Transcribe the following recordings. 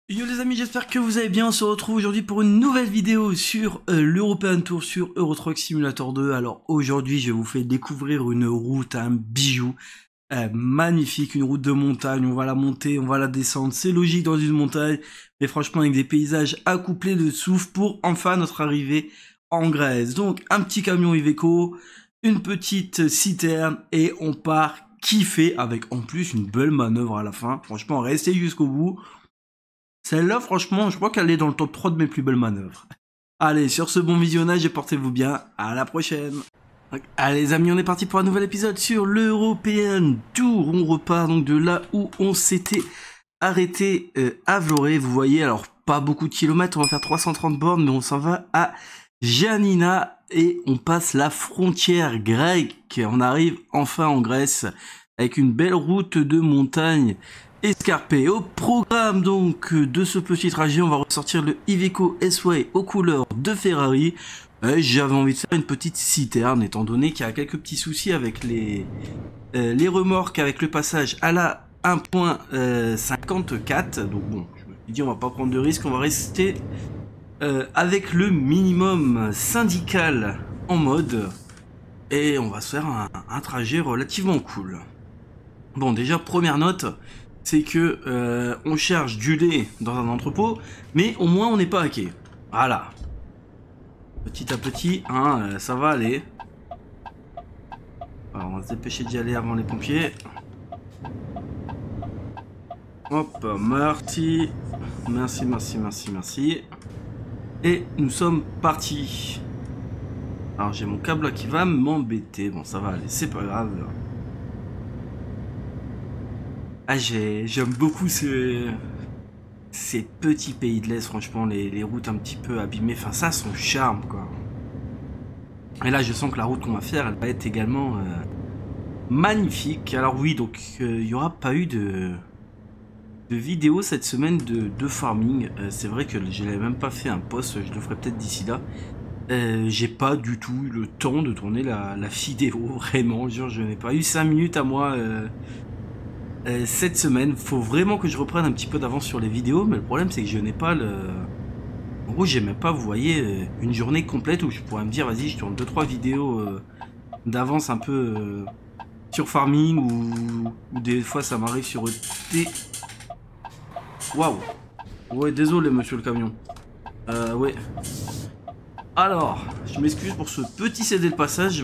Yo les amis, j'espère que vous allez bien. On se retrouve aujourd'hui pour une nouvelle vidéo sur l'European Tour sur Euro Truck Simulator 2. Alors aujourd'hui, je vous fais découvrir une route, un bijou magnifique, une route de montagne. On va la monter, on va la descendre. C'est logique dans une montagne, mais franchement avec des paysages accouplés de souffle pour enfin notre arrivée en Grèce. Donc un petit camion Iveco, une petite citerne et on part kiffer avec en plus une belle manœuvre à la fin. Franchement, restez jusqu'au bout. Celle-là, franchement, je crois qu'elle est dans le top 3 de mes plus belles manœuvres. Allez, sur ce bon visionnage et portez-vous bien, à la prochaine. Allez les amis, on est parti pour un nouvel épisode sur l'European Tour. On repart donc de là où on s'était arrêté à Vlorë. Vous voyez, alors pas beaucoup de kilomètres, on va faire 330 bornes, mais on s'en va à Giannina et on passe la frontière grecque. On arrive enfin en Grèce avec une belle route de montagne escarpé. Au programme donc de ce petit trajet, on va ressortir le Iveco S-Way aux couleurs de Ferrari. J'avais envie de faire une petite citerne étant donné qu'il y a quelques petits soucis avec les remorques avec le passage à la 1.54. Donc bon, je me suis dit on va pas prendre de risque, on va rester avec le minimum syndical en mode et on va se faire un trajet relativement cool. Bon, déjà première note, c'est que on cherche du lait dans un entrepôt, mais au moins on n'est pas hacké. Voilà. Petit à petit, hein, ça va aller. Alors, on va se dépêcher d'y aller avant les pompiers. Hop, merci. Merci, merci, merci, merci. Et nous sommes partis. Alors j'ai mon câble là qui va m'embêter. Bon, ça va aller, c'est pas grave. Ah, j'aime beaucoup ces petits pays de l'Est, franchement, les routes un petit peu abîmées, enfin ça a son charme quoi. Et là je sens que la route qu'on va faire, elle va être également magnifique. Alors oui, donc il n'y aura pas eu de vidéo cette semaine de farming. C'est vrai que je n'avais même pas fait un post, je le ferai peut-être d'ici là. J'ai pas du tout eu le temps de tourner la vidéo, vraiment, genre je n'ai pas eu 5 minutes à moi cette semaine. Faut vraiment que je reprenne un petit peu d'avance sur les vidéos, mais le problème c'est que je n'ai pas le... En gros j'ai même pas, vous voyez, une journée complète où je pourrais me dire vas-y je tourne 2-3 vidéos d'avance un peu sur farming ou des fois ça m'arrive sur ET. Waouh. Ouais, désolé monsieur le camion. Ouais. Alors, je m'excuse pour ce petit cédé de passage,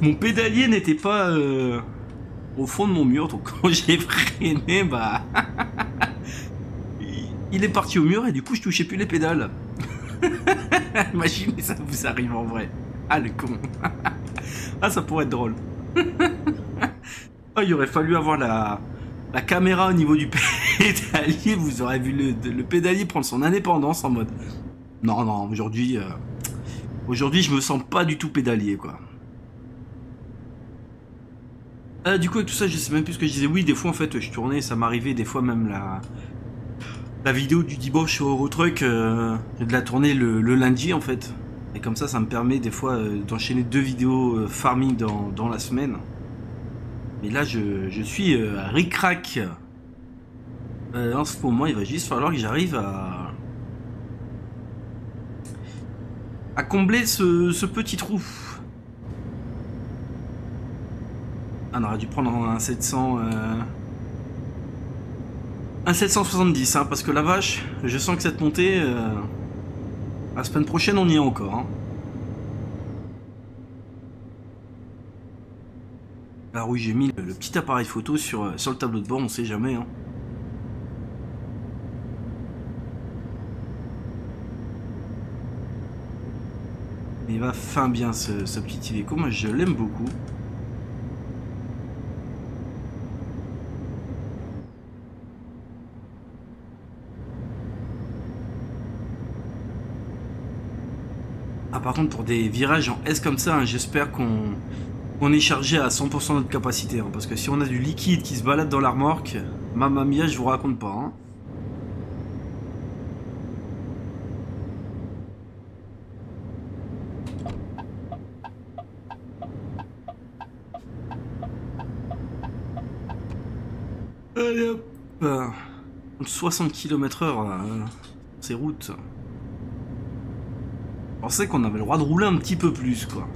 mon pédalier n'était pas au fond de mon mur, donc quand j'ai freiné, bah... il est parti au mur et du coup je touchais plus les pédales. Imaginez ça vous arrive en vrai. Ah le con. Ah ça pourrait être drôle. Oh, il aurait fallu avoir la caméra au niveau du pédalier, vous aurez vu le pédalier prendre son indépendance en mode... Non, non, aujourd'hui je me sens pas du tout pédalier quoi. Du coup avec tout ça je sais même plus ce que je disais. Oui, des fois en fait je tournais, ça m'arrivait des fois même la vidéo du dimanche au Eurotruck de la tourner le lundi en fait. Et comme ça me permet des fois d'enchaîner 2 vidéos farming dans la semaine. Mais là je suis ric-rac. En ce moment il va juste falloir que j'arrive à combler ce petit trou. Ah, on aurait dû prendre un 700... un 770, hein, parce que la vache, je sens que cette montée... la semaine prochaine, on y est encore. Hein. Alors oui, j'ai mis le petit appareil photo sur le tableau de bord, on sait jamais. Hein. Il va fin bien ce petit Iveco, moi je l'aime beaucoup. Ah par contre pour des virages en S comme ça, hein, j'espère qu'on est chargé à 100% de notre capacité. Hein, parce que si on a du liquide qui se balade dans la remorque, mamma mia, je vous raconte pas. Hein. Allez hop. 60 km/h ces routes. Je pensais qu'on avait le droit de rouler un petit peu plus, quoi.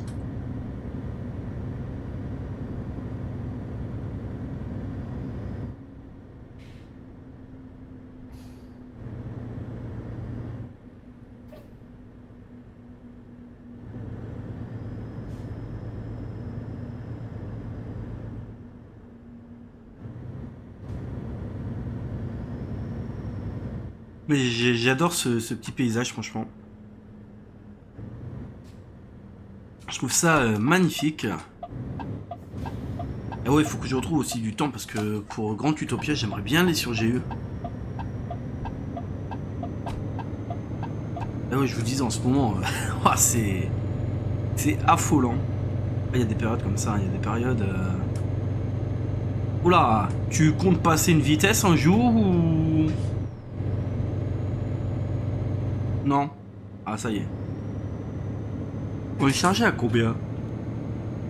Mais j'adore ce petit paysage, franchement. Je trouve ça magnifique. Et ouais, il faut que je retrouve aussi du temps parce que pour Grand Utopia, j'aimerais bien aller sur GE. Et ouais, je vous dis en ce moment, c'est affolant. Il y a des périodes comme ça, il y a des périodes. Oula, tu comptes passer une vitesse un jour ou non? Ah, ça y est. On est chargé à combien?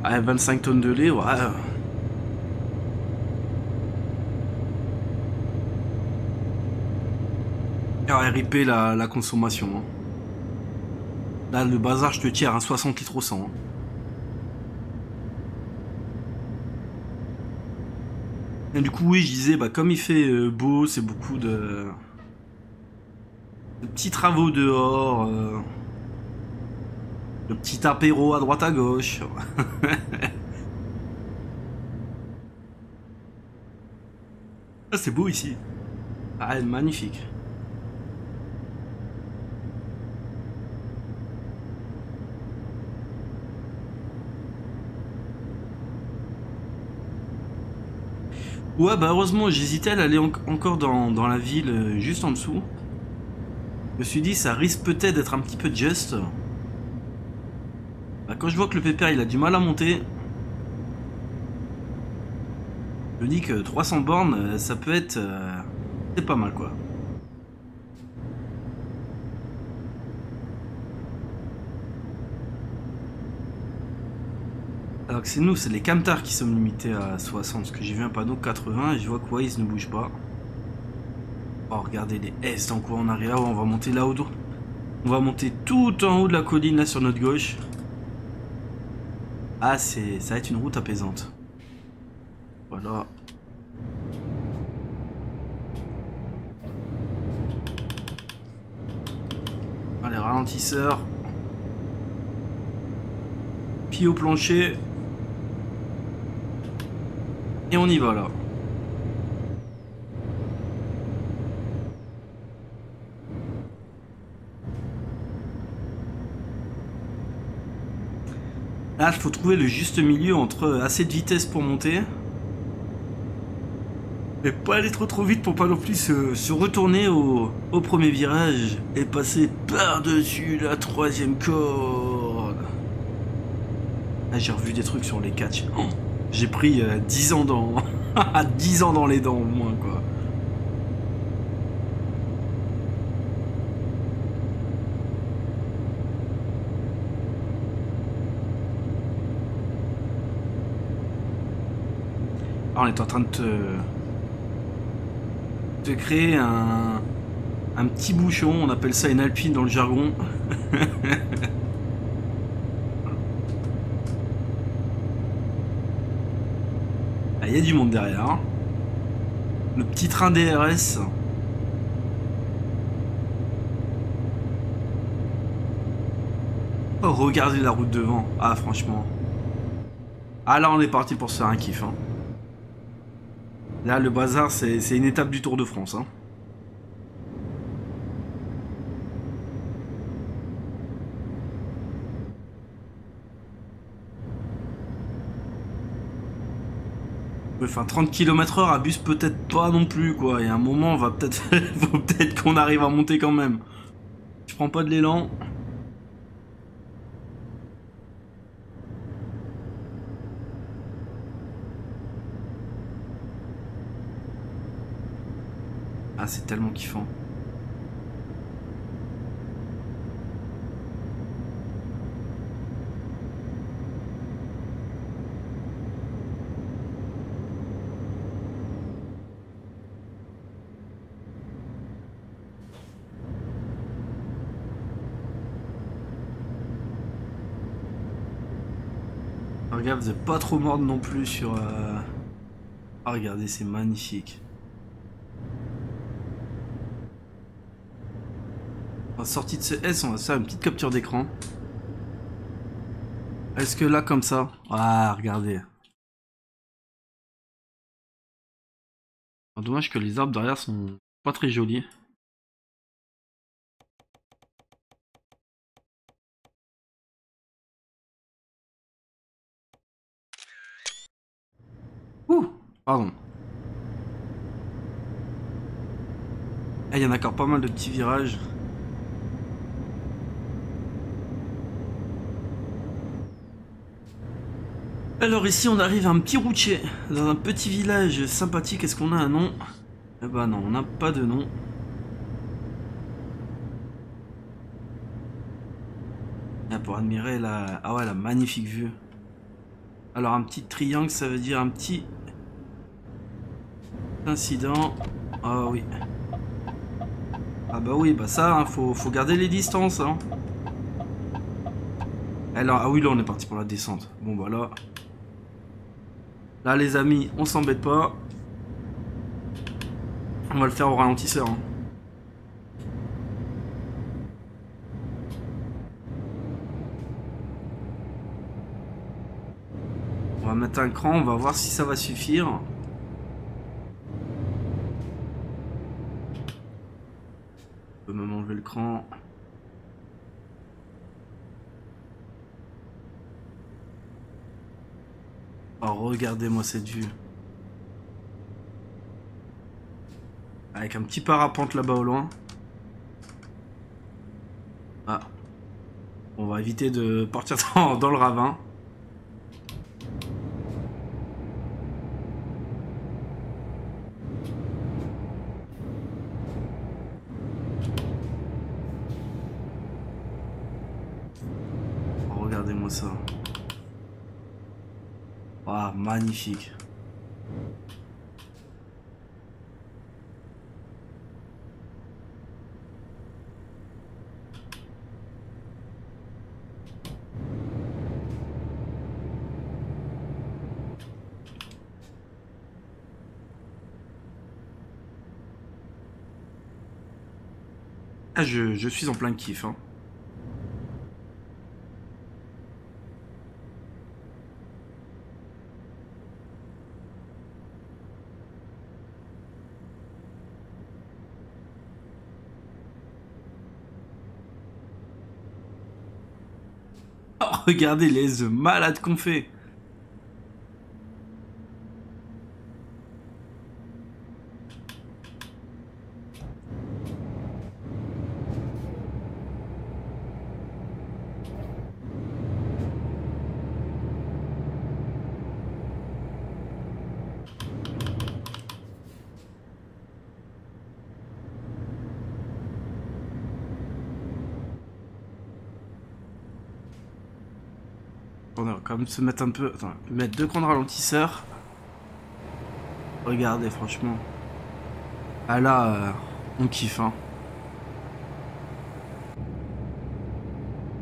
Ah, 25 tonnes de lait, ouais. Ah, RIP la consommation. Hein. Là, le bazar, je te tire à 60 litres au 100. Hein. Et du coup, oui, je disais, bah, comme il fait beau, c'est beaucoup de petits travaux dehors. Le petit apéro à droite à gauche. Ah, c'est beau ici. Ah, magnifique. Ouais, bah heureusement, j'hésitais à aller encore dans la ville juste en dessous. Je me suis dit, ça risque peut-être d'être un petit peu juste. Bah, quand je vois que le pépère il a du mal à monter, je me dis que 300 bornes, ça peut être... c'est pas mal quoi. Alors que c'est nous, c'est les camtars qui sommes limités à 60, parce que j'ai vu un panneau 80 et je vois que Waze ne bouge pas. Oh, regardez les S dans quoi on arrive. On va monter là-haut. On va monter tout en haut de la colline là sur notre gauche. Ah, ça va être une route apaisante. Voilà. Allez, ralentisseur. Pied au plancher. Et on y va là. Là, il faut trouver le juste milieu entre assez de vitesse pour monter. Mais pas aller trop vite pour pas non plus se retourner au premier virage et passer par-dessus la troisième corde. Ah, j'ai revu des trucs sur les catchs. Oh, j'ai pris 10 ans dans... 10 ans dans les dents au moins quoi. Alors, on est en train de te créer un petit bouchon, on appelle ça une alpine dans le jargon. Il y a du monde derrière. Le petit train DRS. Oh, regardez la route devant. Ah, franchement. Ah, là, on est parti pour se faire un kiff. Hein. Là, le bazar, c'est une étape du Tour de France. Hein. Enfin, 30 km/h abuse peut-être pas non plus, quoi. Il y a un moment, on va peut-être faut peut-être qu'on arrive à monter quand même. Je prends pas de l'élan. Ah, c'est tellement kiffant. Regarde, vous êtes pas trop morte non plus sur... Ah, regardez, c'est magnifique. En sortie de ce S, on va se faire une petite capture d'écran. Est-ce que là, comme ça... Ah, regardez. Dommage que les arbres derrière sont pas très jolis. Ouh, pardon. Il y en a encore pas mal de petits virages. Alors ici on arrive à un petit routier, dans un petit village sympathique. Est-ce qu'on a un nom? Eh ben non, on n'a pas de nom. Ah, pour admirer la... Ah ouais, la magnifique vue. Alors un petit triangle, ça veut dire un petit... incident. Ah oui. Ah bah oui, bah ça, hein, faut garder les distances. Hein. Alors, ah oui, là on est parti pour la descente. Bon bah là... Là les amis, on s'embête pas. On va le faire au ralentisseur. Hein. On va mettre un cran, on va voir si ça va suffire. On peut même enlever le cran. Oh, regardez-moi cette vue. Avec un petit parapente là-bas au loin. Ah. On va éviter de partir dans le ravin. Oh, regardez-moi ça. Ah, magnifique. Ah, je suis en plein kiff. Hein. Oh, regardez les malades qu'on fait. On va quand même se mettre un peu... Attends, mettre 2 crans de ralentisseur. Regardez, franchement. Ah là, on kiffe, hein.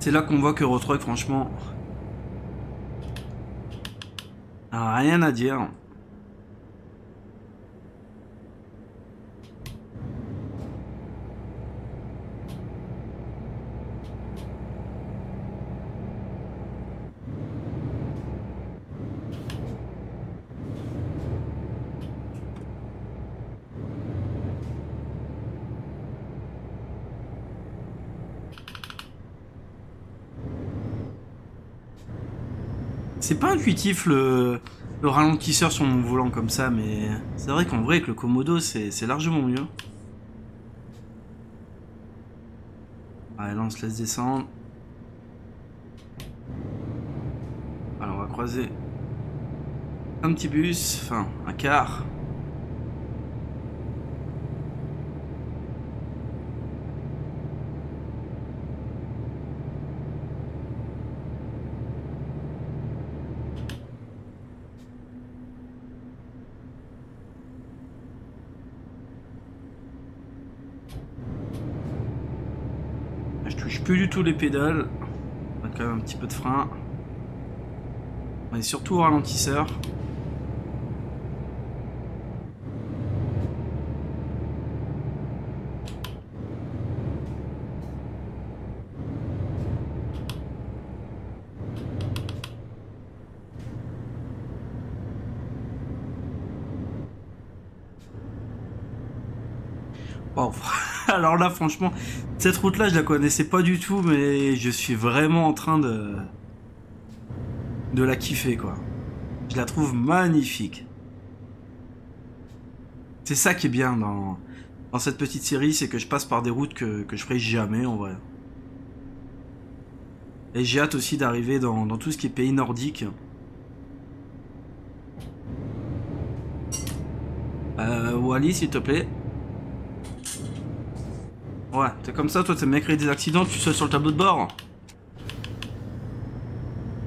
C'est là qu'on voit que Eurotruck, franchement... rien à dire. C'est pas intuitif le ralentisseur sur mon volant comme ça, mais c'est vrai qu'en vrai avec le Komodo c'est largement mieux. Allez, là on se laisse descendre. Alors on va croiser un petit bus, enfin un car. Je touche plus du tout les pédales. On a quand même un petit peu de frein. On est surtout au ralentisseur. Wow. Alors là, franchement, cette route-là, je la connaissais pas du tout, mais je suis vraiment en train de la kiffer, quoi. Je la trouve magnifique. C'est ça qui est bien dans cette petite série, c'est que je passe par des routes que je ferai jamais, en vrai. Et j'ai hâte aussi d'arriver dans tout ce qui est pays nordique. Wally, s'il te plaît. Ouais, t'es comme ça, toi, t'aimes bien créer des accidents, tu sautes sur le tableau de bord.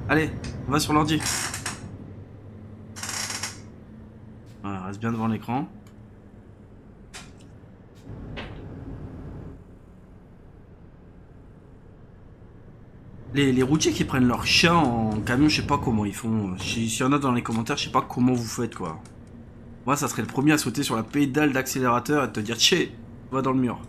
Allez, on va sur l'ordi. Voilà, reste bien devant l'écran. Les routiers qui prennent leur chien en camion, je sais pas comment ils font. S'il y en a dans les commentaires, je sais pas comment vous faites, quoi. Moi, ça serait le premier à sauter sur la pédale d'accélérateur et te dire, tché, va dans le mur.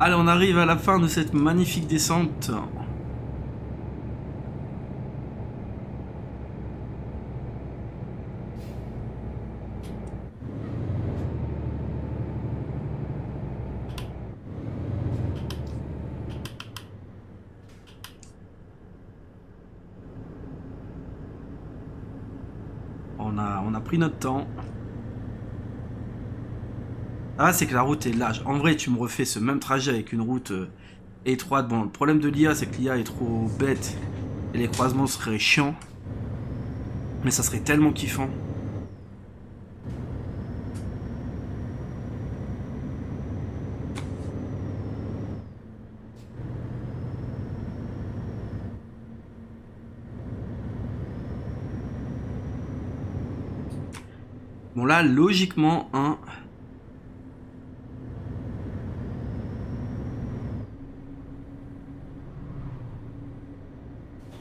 Allez, on arrive à la fin de cette magnifique descente. On a pris notre temps. Ah, c'est que la route est large. En vrai, tu me refais ce même trajet avec une route étroite. Bon, le problème de l'IA, c'est que l'IA est trop bête. Et les croisements seraient chiants. Mais ça serait tellement kiffant. Bon, là, logiquement, hein...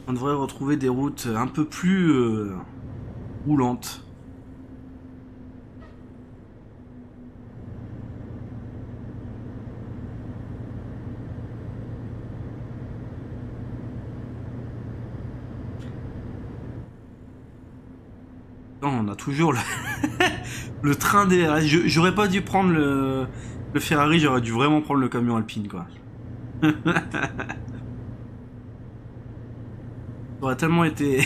on devrait retrouver des routes un peu plus roulantes. Non, on a toujours le, le train des... J'aurais pas dû prendre le Ferrari, j'aurais dû vraiment prendre le camion Alpine, quoi. Ça aurait tellement été...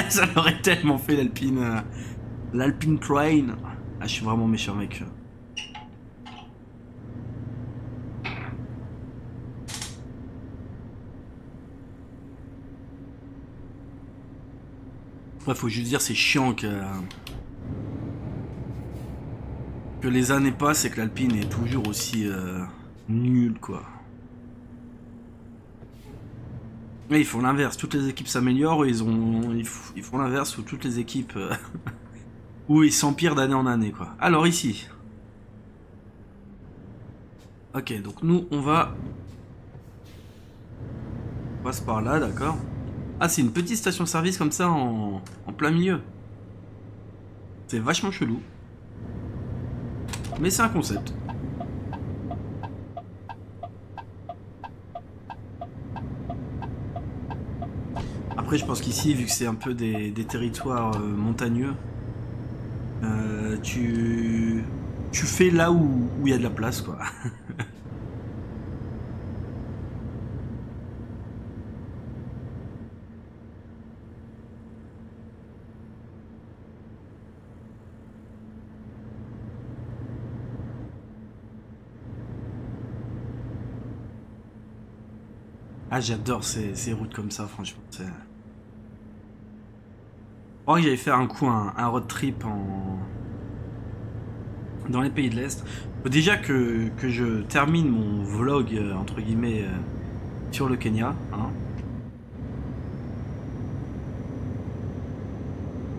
ça aurait tellement fait l'Alpine... l'Alpine Train. Ah, je suis vraiment méchant, mec. Ouais, faut juste dire, c'est chiant que les années passent et que l'Alpine est toujours aussi nulle, quoi. Mais ils font l'inverse, toutes les équipes s'améliorent, ils font l'inverse où toutes les équipes où ils s'empirent d'année en année, quoi. Alors ici. Ok, donc nous on passe par là, d'accord. Ah, c'est une petite station-service comme ça en plein milieu. C'est vachement chelou. Mais c'est un concept. Après, je pense qu'ici, vu que c'est un peu des territoires montagneux, tu fais là où il y a de la place, quoi. Ah, j'adore ces routes comme ça, franchement. Oh, j'avais fait un coup un road trip dans les pays de l'Est. Faut déjà que je termine mon vlog, entre guillemets, sur le Kenya. Hein.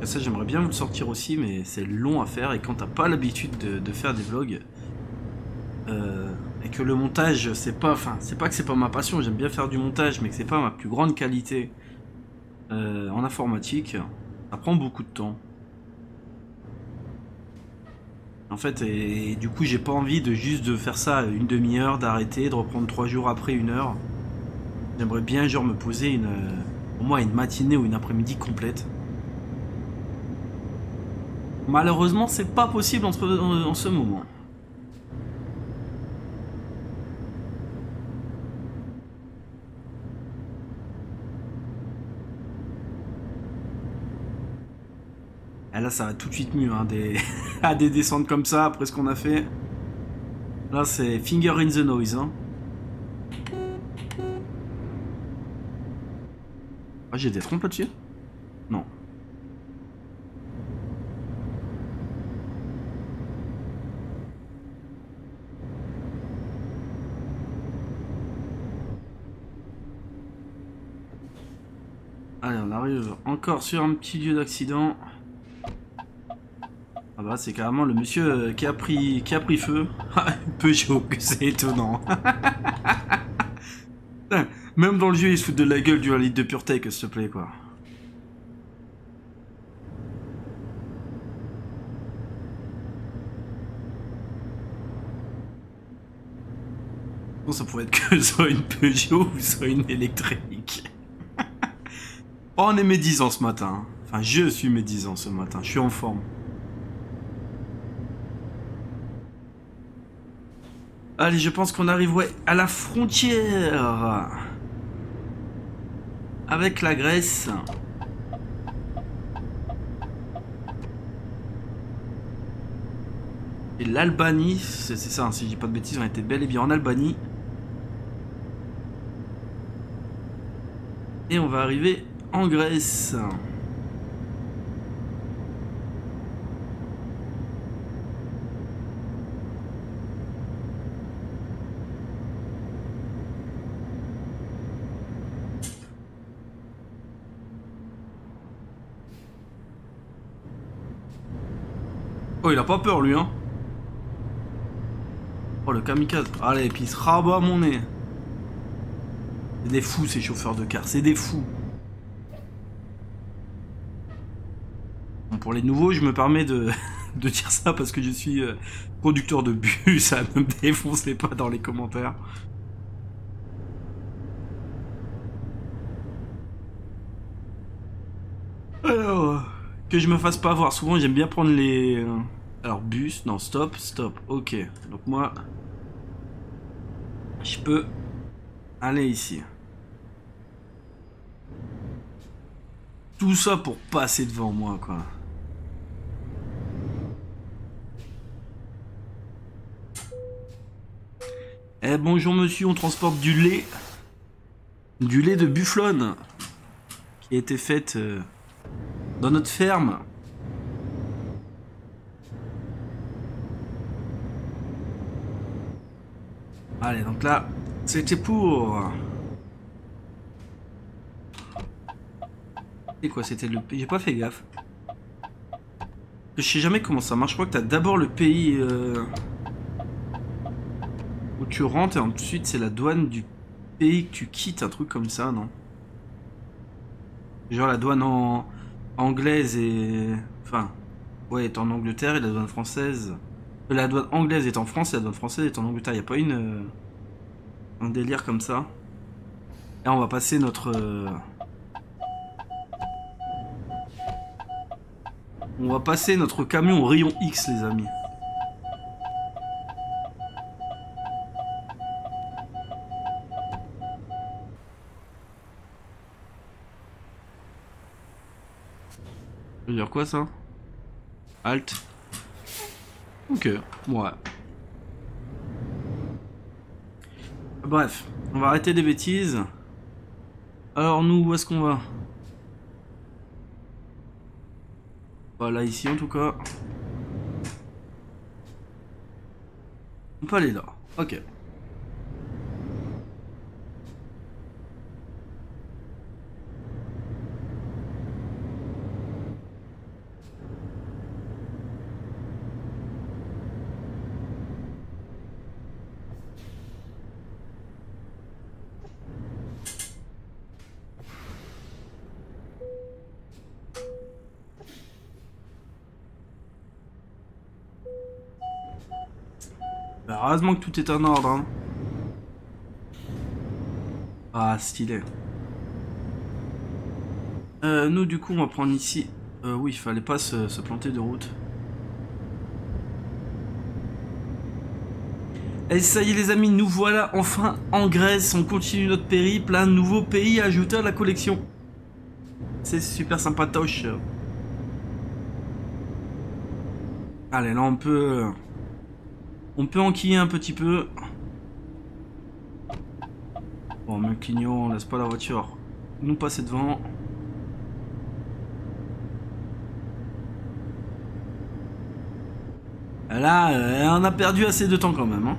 Et ça, j'aimerais bien vous le sortir aussi, mais c'est long à faire. Et quand t'as pas l'habitude de faire des vlogs, et que le montage, c'est pas que c'est pas ma passion, j'aime bien faire du montage, mais que c'est pas ma plus grande qualité en informatique, ça prend beaucoup de temps. En fait, et du coup, j'ai pas envie de juste de faire ça une demi-heure, d'arrêter, de reprendre 3 jours après 1 heure. J'aimerais bien genre me poser au moins une matinée ou une après-midi complète. Malheureusement, c'est pas possible en ce moment. Et là, ça va tout de suite mieux, hein, à des descentes comme ça, après ce qu'on a fait. Là, c'est finger in the noise. Hein. Ah, j'ai des trompes là-dessus? Non. Allez, on arrive encore sur un petit lieu d'accident. Ah bah c'est carrément le monsieur qui a pris feu. Peugeot, que c'est étonnant. Même dans le jeu, il se fout de la gueule du 1 litre de PureTech, s'il te plaît, quoi. Bon, ça pourrait être que soit une Peugeot ou soit une électrique. Oh, on est médisant ce matin. Enfin, je suis médisant ce matin. Je suis en forme. Allez, je pense qu'on arrive ouais, à la frontière avec la Grèce. Et l'Albanie, c'est ça, hein, si je dis pas de bêtises, on était bel et bien en Albanie. Et on va arriver en Grèce. Oh, il a pas peur, lui, hein. Oh, le kamikaze. Allez, puis il se rabat à mon nez. C'est des fous, ces chauffeurs de car. C'est des fous. Bon, pour les nouveaux, je me permets de dire ça parce que je suis producteur de bus. Ça ne me défoncez pas dans les commentaires. Alors, que je me fasse pas avoir. Souvent, j'aime bien prendre les... Alors, bus, non, stop, stop. Ok. Donc moi, je peux aller ici. Tout ça pour passer devant moi, quoi. Eh, bonjour monsieur, on transporte du lait. Du lait de bufflonne. Qui a été fait dans notre ferme. Allez, donc là, c'était pour... C'est quoi, c'était le pays... J'ai pas fait gaffe. Je sais jamais comment ça marche. Je crois que t'as d'abord le pays où tu rentres et ensuite c'est la douane du pays que tu quittes, un truc comme ça, non? Genre la douane anglaise et... Enfin, ouais, est en Angleterre et la douane française... La douane anglaise est en France et la douane française est en Angleterre. Y a pas un délire comme ça? Et on va passer notre... On va passer notre camion au rayon X, les amis. Ça veut dire quoi, ça? Halt. Ok, ouais. Bref, on va arrêter des bêtises. Alors nous, où est-ce qu'on va? Là ici en tout cas. On peut aller là. Ok. Bah, heureusement que tout est en ordre, hein. Ah, stylé. Nous, du coup, on va prendre ici. Oui, il fallait pas se planter de route. Et ça y est, les amis, nous voilà enfin en Grèce. On continue notre périple. Un nouveau pays ajouté à la collection. C'est super sympatoche. Allez, là, on peut enquiller un petit peu. Bon, mais clignot, on laisse pas la voiture nous passer devant. Là, on a perdu assez de temps quand même, hein.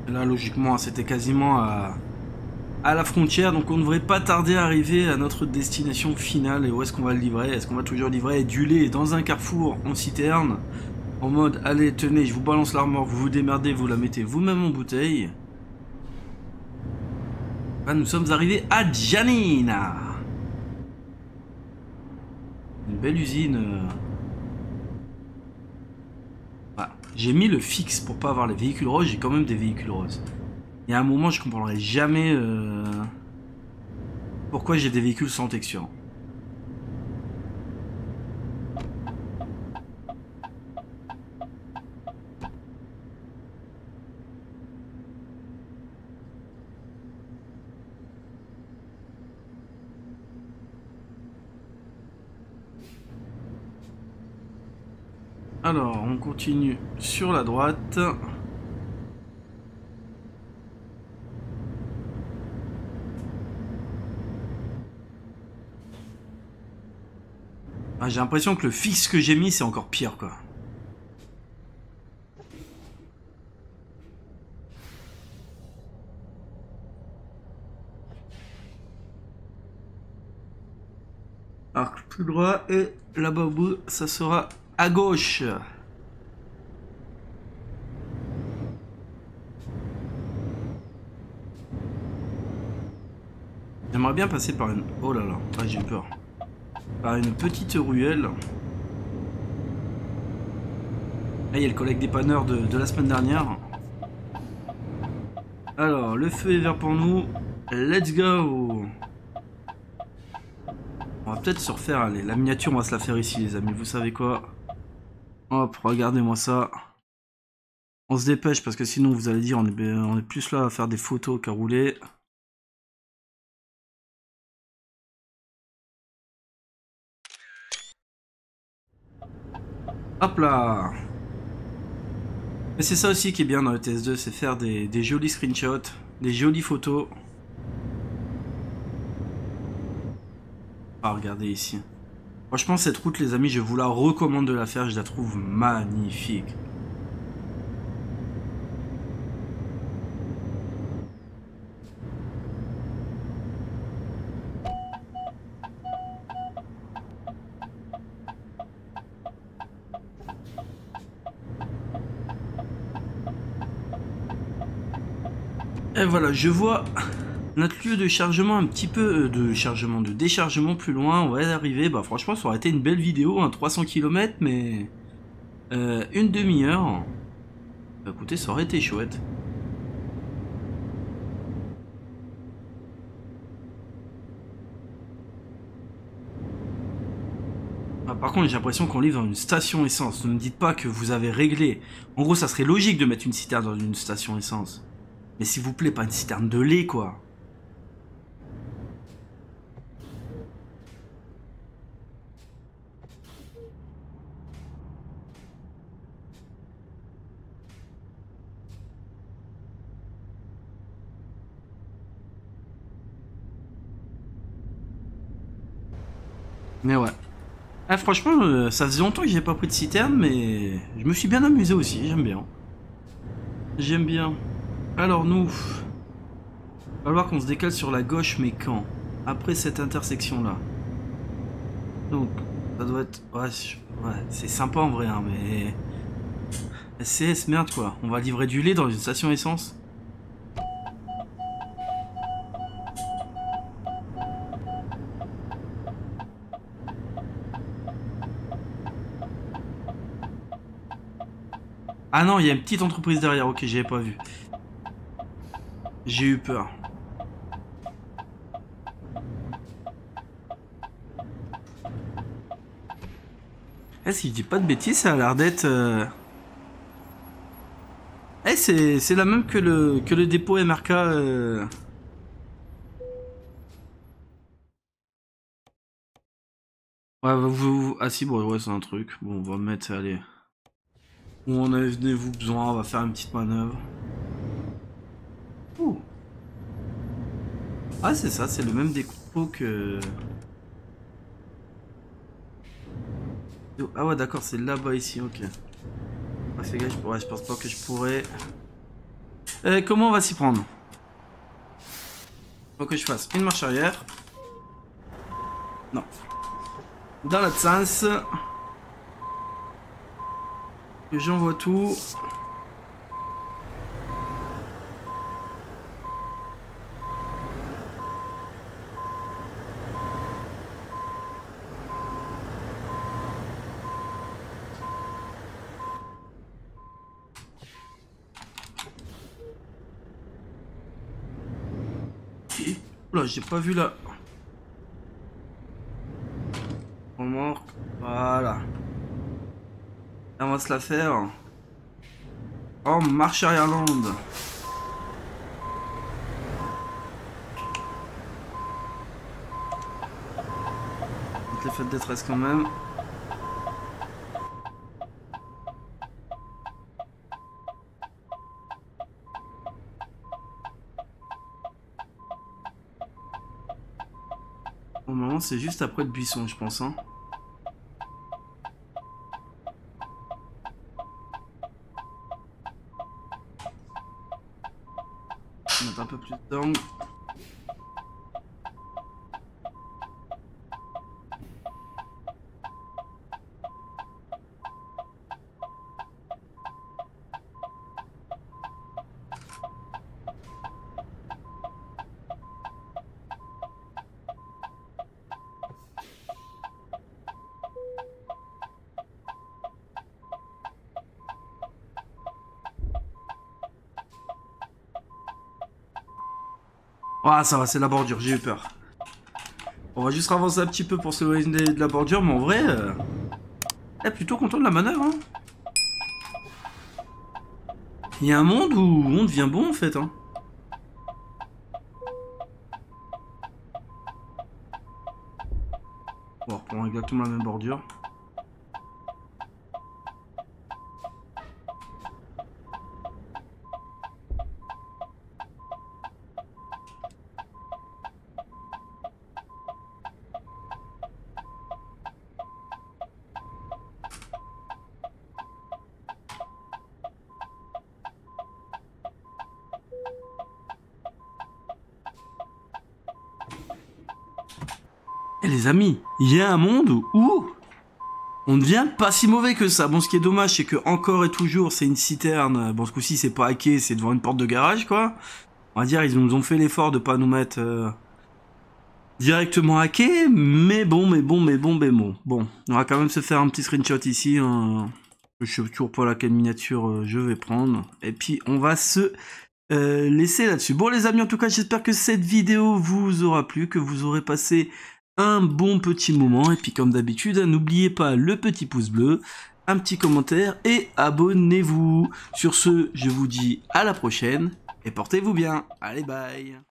Là, logiquement, c'était quasiment à la frontière, donc on ne devrait pas tarder à arriver à notre destination finale. Et où est-ce qu'on va le livrer? Est-ce qu'on va toujours livrer du lait dans un carrefour en citerne? En mode, allez, tenez, je vous balance l'armoire, vous vous démerdez, vous la mettez vous-même en bouteille. Là, nous sommes arrivés à Giannina. Une belle usine. Voilà. J'ai mis le fixe pour pas avoir les véhicules roses, j'ai quand même des véhicules roses. Il y a un moment, je comprendrai jamais pourquoi j'ai des véhicules sans texture. Alors, on continue sur la droite. Ah, j'ai l'impression que le fixe que j'ai mis, c'est encore pire, quoi. Alors, plus droit et là-bas au bout, ça sera à gauche. J'aimerais bien passer par une... Oh là là, ah, j'ai peur. Par une petite ruelle. Là, il y a le collègue dépanneur de la semaine dernière. Alors, le feu est vert pour nous. Let's go! On va peut-être se refaire, allez, la miniature, on va se la faire ici, les amis. Vous savez quoi? Hop, regardez-moi ça. On se dépêche parce que sinon, vous allez dire, on est plus là à faire des photos qu'à rouler. Hop là! Mais c'est ça aussi qui est bien dans le TS2, c'est faire des jolis screenshots, des jolies photos. Ah, regardez ici. Franchement, cette route, les amis, je vous la recommande de la faire, je la trouve magnifique. Et voilà, je vois notre lieu de chargement un petit peu, de déchargement plus loin. On va y arriver, bah franchement, ça aurait été une belle vidéo, hein, 300 km, mais une demi-heure. Bah, écoutez, ça aurait été chouette. Ah, par contre, j'ai l'impression qu'on livre dans une station essence. Ne me dites pas que vous avez réglé. En gros, ça serait logique de mettre une citerne dans une station essence. Mais s'il vous plaît, pas une citerne de lait, quoi. Mais ouais. Ah, franchement, ça faisait longtemps que j'ai pas pris de citerne, mais je me suis bien amusé aussi, j'aime bien. J'aime bien. Alors nous, va falloir qu'on se décale sur la gauche, mais quand? Après cette intersection-là. Donc, ça doit être... Ouais, ouais, c'est sympa en vrai, hein, mais... SCS, merde quoi. On va livrer du lait dans une station essence. Ah non, il y a une petite entreprise derrière. Ok, j'avais pas vu. J'ai eu peur. Si je dis pas de bêtises, ça a l'air d'être... c'est la même que le dépôt MRK. Ouais, ah si, bon, ouais, c'est un truc. Bon, on va mettre, allez. Où en avez-vous besoin? On va faire une petite manœuvre. Ouh. Ah, c'est ça, c'est le même découpeau que... Ah ouais, d'accord, c'est là-bas, ici, ok. Ah, fais gaffe, ouais, je pense pas que je pourrais... comment on va s'y prendre? Faut que je fasse une marche arrière. Non. Dans l'autre sens. Que j'envoie tout. Oula, j'ai pas vu là. Remorque. Voilà. Là, on va se la faire. Oh, marche arrière lande. Les feux de détresse quand même. Au moment, c'est juste après le buisson, je pense. Hein. On va mettre un peu plus d'angle. Ah, ça va, c'est la bordure, j'ai eu peur. On va juste avancer un petit peu pour s'éloigner de la bordure, mais en vrai... plutôt content de la manœuvre. Hein. Il y a un monde où on devient bon, en fait. Hein. Bon, on reprend exactement la même bordure. Et les amis, il y a un monde où on ne devient pas si mauvais que ça. Bon, ce qui est dommage, c'est que encore et toujours, c'est une citerne. Bon, ce coup-ci, c'est pas hacké, c'est devant une porte de garage, quoi. On va dire, ils nous ont fait l'effort de pas nous mettre directement hacké, mais bon. Bon, on va quand même se faire un petit screenshot ici. Hein. Je sais toujours pas laquelle miniature je vais prendre. Et puis, on va se laisser là-dessus. Bon, les amis, en tout cas, j'espère que cette vidéo vous aura plu, que vous aurez passé un bon petit moment. Et puis comme d'habitude, n'oubliez pas le petit pouce bleu, un petit commentaire et abonnez-vous. Sur ce, je vous dis à la prochaine et portez-vous bien. Allez, bye.